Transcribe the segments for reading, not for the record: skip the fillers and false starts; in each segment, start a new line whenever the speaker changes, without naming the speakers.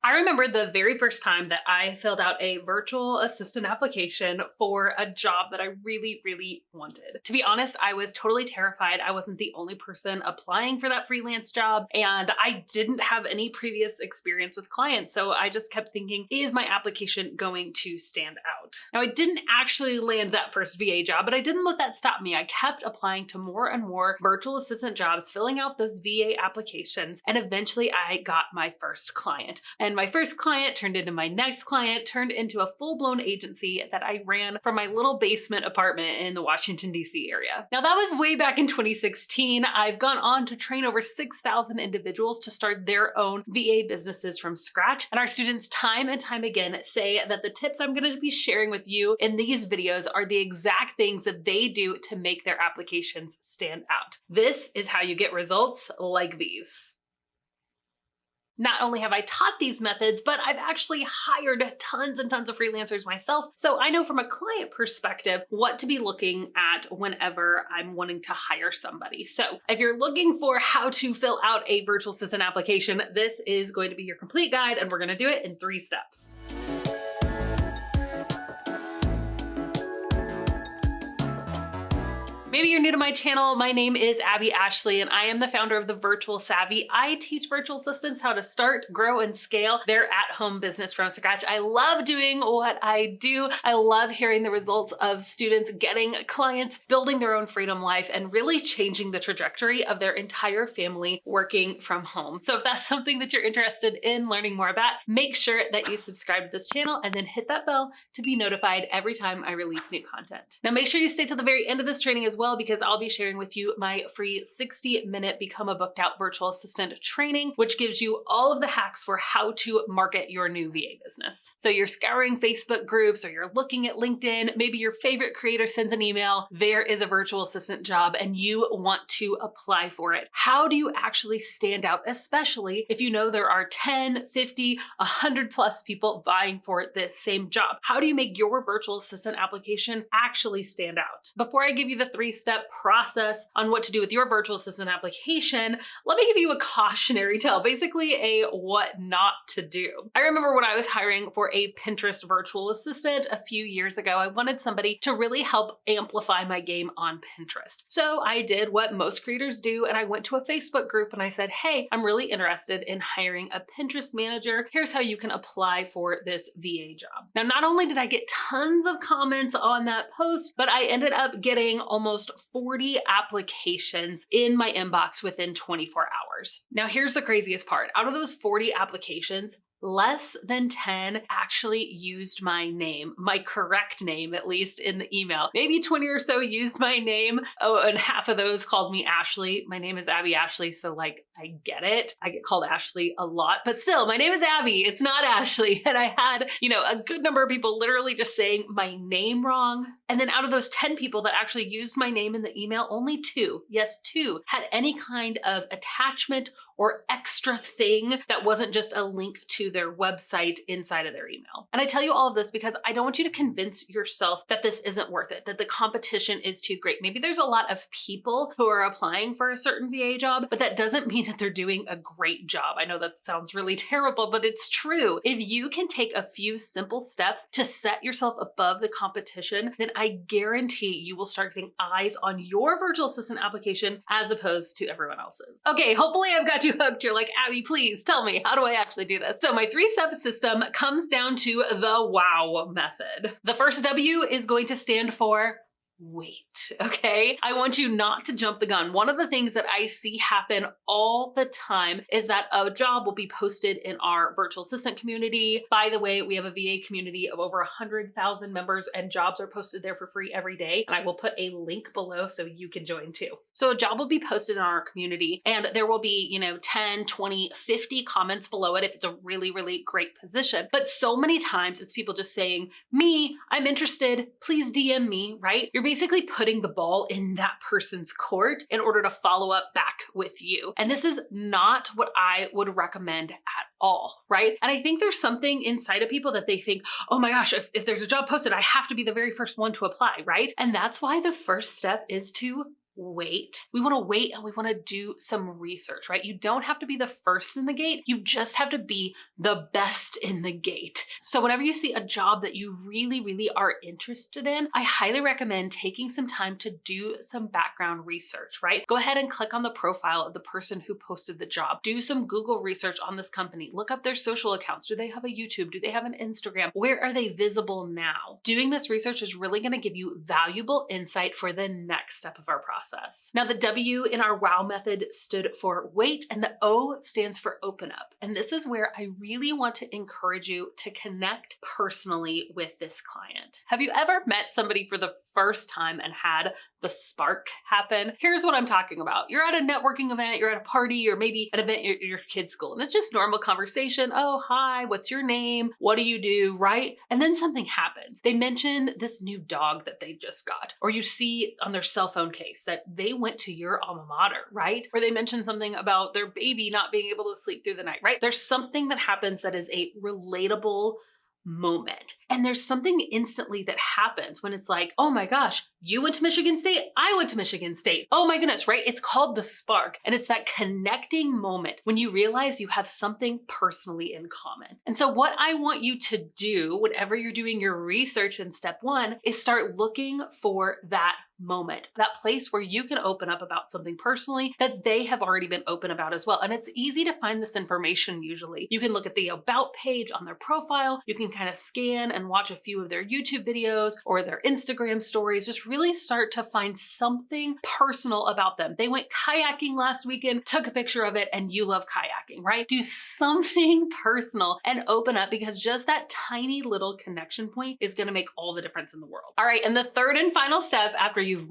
I remember the very first time that I filled out a virtual assistant application for a job that I really, really wanted. To be honest, I was totally terrified. I wasn't the only person applying for that freelance job, and I didn't have any previous experience with clients. So I just kept thinking, is my application going to stand out? Now, I didn't actually land that first VA job, but I didn't let that stop me. I kept applying to more and more virtual assistant jobs, filling out those VA applications, and eventually I got my first client. And my first client turned into my next client, turned into a full-blown agency that I ran from my little basement apartment in the Washington, D.C. area. Now, that was way back in 2016. I've gone on to train over 6,000 individuals to start their own VA businesses from scratch. And our students time and time again say that the tips I'm going to be sharing with you in these videos are the exact things that they do to make their applications stand out. This is how you get results like these. Not only have I taught these methods, but I've actually hired tons and tons of freelancers myself. So I know from a client perspective what to be looking at whenever I'm wanting to hire somebody. So if you're looking for how to fill out a virtual assistant application, this is going to be your complete guide, and we're going to do it in 3 steps. Maybe you're new to my channel. My name is Abbey Ashley, and I am the founder of The Virtual Savvy. I teach virtual assistants how to start, grow, and scale their at-home business from scratch. I love doing what I do. I love hearing the results of students getting clients, building their own freedom life, and really changing the trajectory of their entire family working from home. So if that's something that you're interested in learning more about, make sure that you subscribe to this channel and then hit that bell to be notified every time I release new content. Now, make sure you stay till the very end of this training as well, because I'll be sharing with you my free 60-minute Become a Booked Out virtual assistant training, which gives you all of the hacks for how to market your new VA business. So you're scouring Facebook groups, or you're looking at LinkedIn, maybe your favorite creator sends an email, there is a virtual assistant job and you want to apply for it. How do you actually stand out, especially if you know there are 10, 50, 100 plus people vying for this same job? How do you make your virtual assistant application actually stand out? Before I give you the 3-step process on what to do with your virtual assistant application, let me give you a cautionary tale, basically a what not to do. I remember when I was hiring for a Pinterest virtual assistant a few years ago, I wanted somebody to really help amplify my game on Pinterest. So I did what most creators do, and I went to a Facebook group and I said, hey, I'm really interested in hiring a Pinterest manager. Here's how you can apply for this VA job. Now, not only did I get tons of comments on that post, but I ended up getting almost 40 applications in my inbox within 24 hours. Now, here's the craziest part. Out of those 40 applications, less than 10 actually used my name, my correct name, at least in the email. Maybe 20 or so used my name. Oh, and half of those called me Ashley. My name is Abbey Ashley, so like, I get it. I get called Ashley a lot, but still, my name is Abbey. It's not Ashley. And I had, a good number of people literally just saying my name wrong. And then out of those 10 people that actually used my name in the email, only 2, yes, 2, had any kind of attachment or extra thing that wasn't just a link to their website inside of their email. And I tell you all of this because I don't want you to convince yourself that this isn't worth it, that the competition is too great. Maybe there's a lot of people who are applying for a certain VA job, but that doesn't mean that they're doing a great job. I know that sounds really terrible, but it's true. If you can take a few simple steps to set yourself above the competition, then I guarantee you will start getting eyes on your virtual assistant application as opposed to everyone else's. Okay, hopefully I've got you hooked. You're like, Abbey, please tell me, how do I actually do this? So my 3-step system comes down to the WOW method. The first W is going to stand for wait, okay? I want you not to jump the gun. One of the things that I see happen all the time is that a job will be posted in our virtual assistant community. By the way, we have a VA community of over 100,000 members, and jobs are posted there for free every day. And I will put a link below so you can join too. So a job will be posted in our community, and there will be, 10, 20, 50 comments below it if it's a really, really great position. But so many times it's people just saying, me, I'm interested, please DM me, right? You're basically putting the ball in that person's court in order to follow up back with you. And this is not what I would recommend at all, right? And I think there's something inside of people that they think, oh my gosh, if there's a job posted, I have to be the very first one to apply, right? And that's why the first step is to wait. We want to wait and we want to do some research, right? You don't have to be the first in the gate. You just have to be the best in the gate. So whenever you see a job that you really, really are interested in, I highly recommend taking some time to do some background research, right? Go ahead and click on the profile of the person who posted the job. Do some Google research on this company. Look up their social accounts. Do they have a YouTube? Do they have an Instagram? Where are they visible now? Doing this research is really going to give you valuable insight for the next step of our process. Now, the W in our WOW method stood for wait, and the O stands for open up. And this is where I really want to encourage you to connect personally with this client. Have you ever met somebody for the first time and had the spark happen? Here's what I'm talking about. You're at a networking event, you're at a party, or maybe an event at your kid's school, and it's just normal conversation. Oh, hi, what's your name? What do you do, right? And then something happens. They mention this new dog that they just got, or you see on their cell phone case that they went to your alma mater, right? Or they mention something about their baby not being able to sleep through the night, right? There's something that happens that is a relatable moment. And there's something instantly that happens when it's like, oh my gosh, you went to Michigan State, I went to Michigan State. Oh my goodness, right? It's called the spark. And it's that connecting moment when you realize you have something personally in common. And so what I want you to do, whenever you're doing your research in step one, is start looking for that moment, that place where you can open up about something personally that they have already been open about as well. And it's easy to find this information usually. You can look at the about page on their profile. You can kind of scan and watch a few of their YouTube videos or their Instagram stories. Just really start to find something personal about them. They went kayaking last weekend, took a picture of it, and you love kayaking, right? Do something personal and open up, because just that tiny little connection point is going to make all the difference in the world. All right. And the third and final step after you've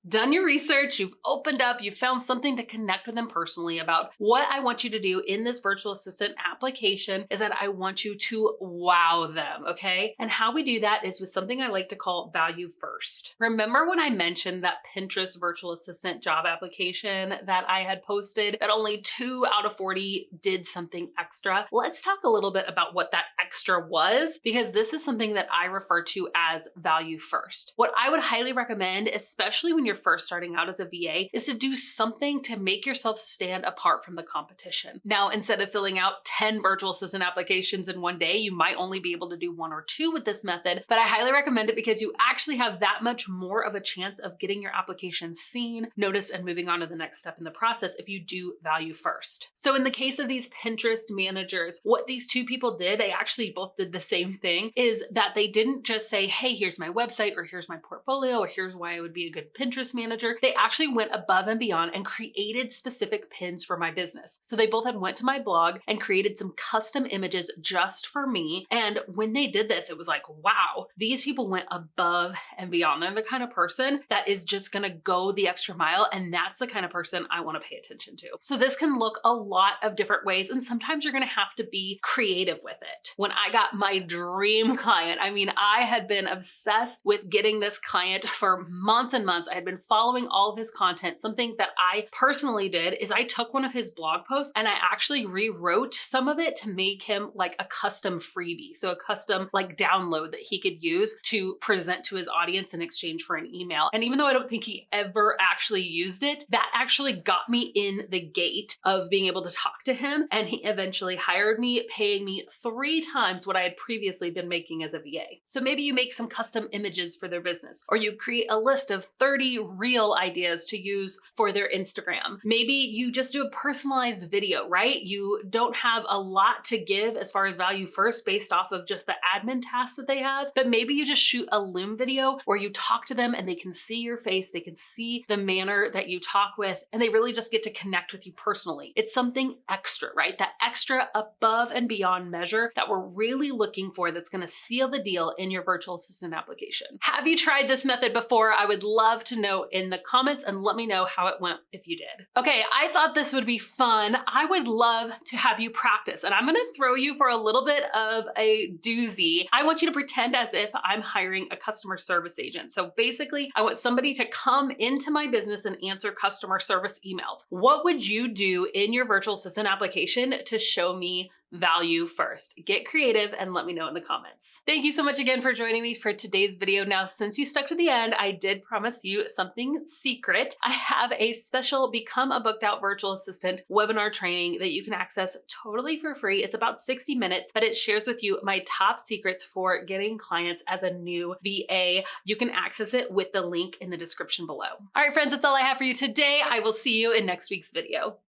done your research, you've opened up, you've found something to connect with them personally about, what I want you to do in this virtual assistant application is that I want you to wow them, okay? And how we do that is with something I like to call value first. Remember when I mentioned that Pinterest virtual assistant job application that I had posted that only 2 out of 40 did something extra? Let's talk a little bit about what that extra was, because this is something that I refer to as value first. What I would highly recommend, especially when you're first starting out as a VA, is to do something to make yourself stand apart from the competition. Now, instead of filling out 10 virtual assistant applications in one day, you might only be able to do 1 or 2 with this method, but I highly recommend it because you actually have that much more of a chance of getting your application seen, noticed, and moving on to the next step in the process if you do value first. So in the case of these Pinterest managers, what these 2 people did, they actually both did the same thing, is that they didn't just say, hey, here's my website, or here's my portfolio, or here's why I would be a good Pinterest manager. They actually went above and beyond and created specific pins for my business. So they both had went to my blog and created some custom images just for me. And when they did this, it was like, wow, these people went above and beyond. They're the kind of person that is just gonna go the extra mile. And that's the kind of person I wanna pay attention to. So this can look a lot of different ways. And sometimes you're gonna have to be creative with it. When I got my dream client, I mean, I had been obsessed with getting this client for months and months. I had been following all of his content. Something that I personally did is I took one of his blog posts and I actually rewrote some of it to make him like a custom freebie. So a custom like download that he could use to present to his audience in exchange for an email. And even though I don't think he ever actually used it, that actually got me in the gate of being able to talk to him. And he eventually hired me, paying me 3 times what I had previously been making as a VA. So maybe you make some custom images for their business, or you create a list of 30 reel ideas to use for their Instagram. Maybe you just do a personalized video, right? You don't have a lot to give as far as value first based off of just the admin tasks that they have, but maybe you just shoot a Loom video where you talk to them and they can see your face, they can see the manner that you talk with, and they really just get to connect with you personally. It's something extra, right? That extra above and beyond measure that we're really looking for that's gonna seal the deal in your virtual assistant application. Have you tried this method before? I would love to know in the comments, and let me know how it went if you did. Okay, I thought this would be fun. I would love to have you practice, and I'm gonna throw you for a little bit of a doozy. I want you to pretend as if I'm hiring a customer service agent. So basically, I want somebody to come into my business and answer customer service emails. What would you do in your virtual assistant application to show me value first. Get creative and let me know in the comments. Thank you so much again for joining me for today's video. Now, since you stuck to the end, I did promise you something secret. I have a special Become a Booked Out Virtual Assistant webinar training that you can access totally for free. It's about 60 minutes, but it shares with you my top secrets for getting clients as a new VA. You can access it with the link in the description below. All right, friends, that's all I have for you today. I will see you in next week's video.